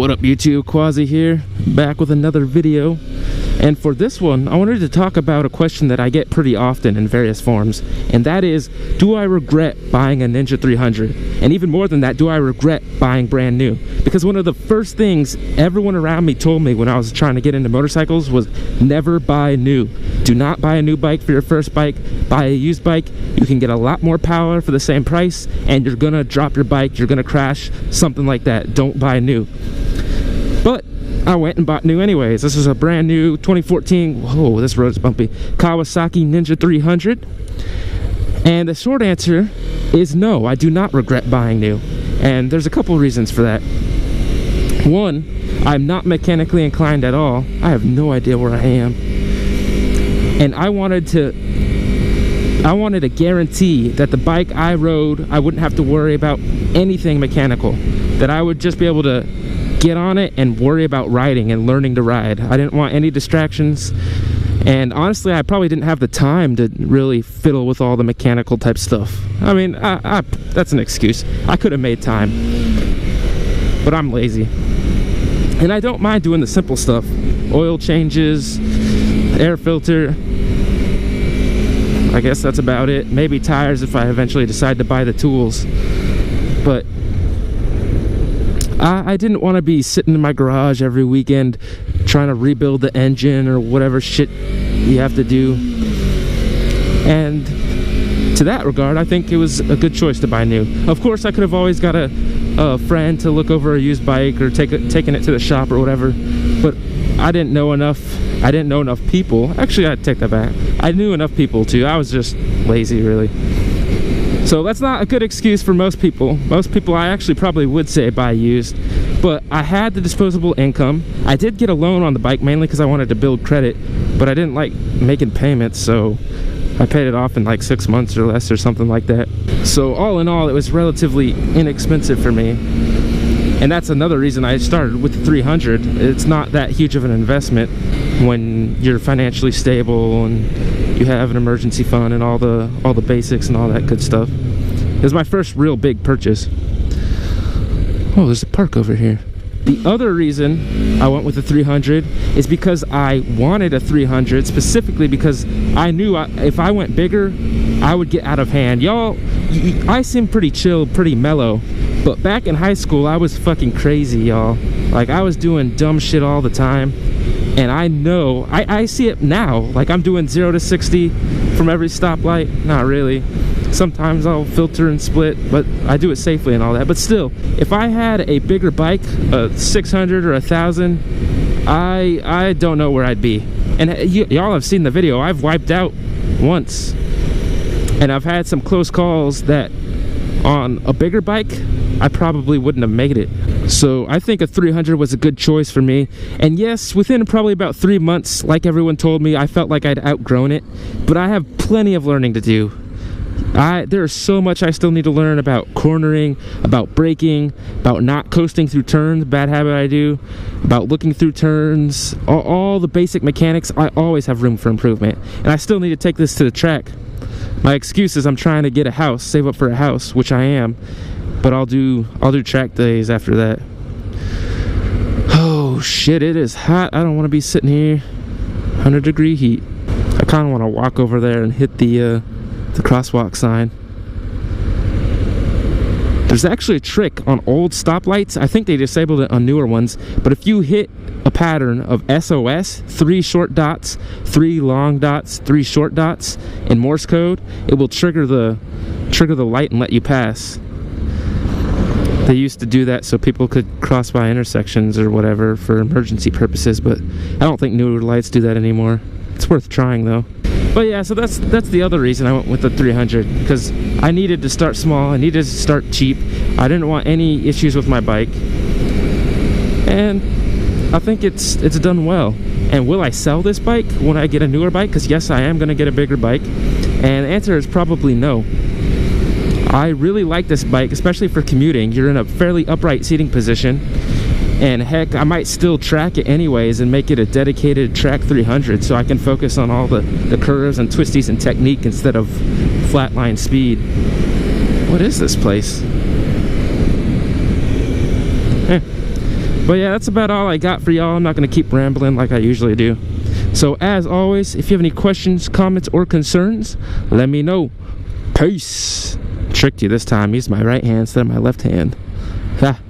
What up YouTube, Quasi here, back with another video. And for this one, I wanted to talk about a question that I get pretty often in various forms, and that is, do I regret buying a Ninja 300? And even more than that, do I regret buying brand new? Because one of the first things everyone around me told me when I was trying to get into motorcycles was never buy new. Do not buy a new bike for your first bike. Buy a used bike. You can get a lot more power for the same price, and you're gonna drop your bike, you're gonna crash, something like that. Don't buy new. But I went and bought new anyways. This is a brand new 2014, whoa, this road is bumpy, Kawasaki Ninja 300. And the short answer is no, I do not regret buying new. And there's a couple reasons for that. One, I'm not mechanically inclined at all. I have no idea where I am. And I wanted a guarantee that the bike I rode, I wouldn't have to worry about anything mechanical. That I would just be able to get on it and worry about riding and learning to ride. I didn't want any distractions, and honestly I probably didn't have the time to really fiddle with all the mechanical type stuff. I mean, that's an excuse. I could have made time, but I'm lazy. And I don't mind doing the simple stuff. Oil changes, air filter, I guess that's about it. Maybe tires if I eventually decide to buy the tools. But I didn't want to be sitting in my garage every weekend trying to rebuild the engine or whatever shit you have to do. And to that regard, I think it was a good choice to buy new. Of course, I could have always got a friend to look over a used bike or taken it to the shop or whatever, but I didn't know enough. I didn't know enough people. Actually, I'd take that back. I knew enough people too. I was just lazy, really. So that's not a good excuse for most people. Most people, I actually probably would say buy used, but I had the disposable income. I did get a loan on the bike mainly because I wanted to build credit, but I didn't like making payments, so I paid it off in like 6 months or less or something like that. So all in all, it was relatively inexpensive for me. And that's another reason I started with the 300. It's not that huge of an investment when you're financially stable and you have an emergency fund and all the basics and all that good stuff. It was my first real big purchase. Oh, there's a park over here. The other reason I went with the 300 is because I wanted a 300, specifically because I knew if I went bigger, I would get out of hand. Y'all, I seem pretty chill, pretty mellow, but back in high school, I was fucking crazy, y'all. Like, I was doing dumb shit all the time. And I know, I see it now. Like, I'm doing 0 to 60 from every stoplight. Not really. Sometimes I'll filter and split, but I do it safely and all that. But still, if I had a bigger bike, a 600 or 1,000, I don't know where I'd be. And y'all have seen the video. I've wiped out once. And I've had some close calls that on a bigger bike, I probably wouldn't have made it. So I think a 300 was a good choice for me. And yes, within probably about 3 months, like everyone told me, I felt like I'd outgrown it. But I have plenty of learning to do. There's so much I still need to learn about cornering, about braking, about not coasting through turns, bad habit I do, about looking through turns, all the basic mechanics. I always have room for improvement. And I still need to take this to the track. My excuse is I'm trying to get a house, save up for a house, which I am. But I'll do track days after that. Oh shit, it is hot. I don't want to be sitting here 100-degree heat. I kind of want to walk over there and hit the crosswalk sign. There's actually a trick on old stoplights. I think they disabled it on newer ones, but if you hit a pattern of SOS, 3 short dots, 3 long dots, 3 short dots in Morse code, it will trigger the light and let you pass. They used to do that so people could cross by intersections or whatever for emergency purposes, but I don't think newer lights do that anymore. It's worth trying though. But yeah, so that's the other reason I went with the 300, because I needed to start small, I needed to start cheap. I didn't want any issues with my bike. And I think it's done well. And will I sell this bike when I get a newer bike? Because yes, I am going to get a bigger bike. And the answer is probably no. I really like this bike, especially for commuting. You're in a fairly upright seating position, and heck, I might still track it anyways and make it a dedicated track 300 so I can focus on all the curves and twisties and technique instead of flatline speed. What is this place? But yeah, that's about all I got for y'all. I'm not gonna keep rambling like I usually do. So as always, if you have any questions, comments, or concerns, let me know. Peace. Tricked you this time. Used my right hand instead of my left hand. Ha.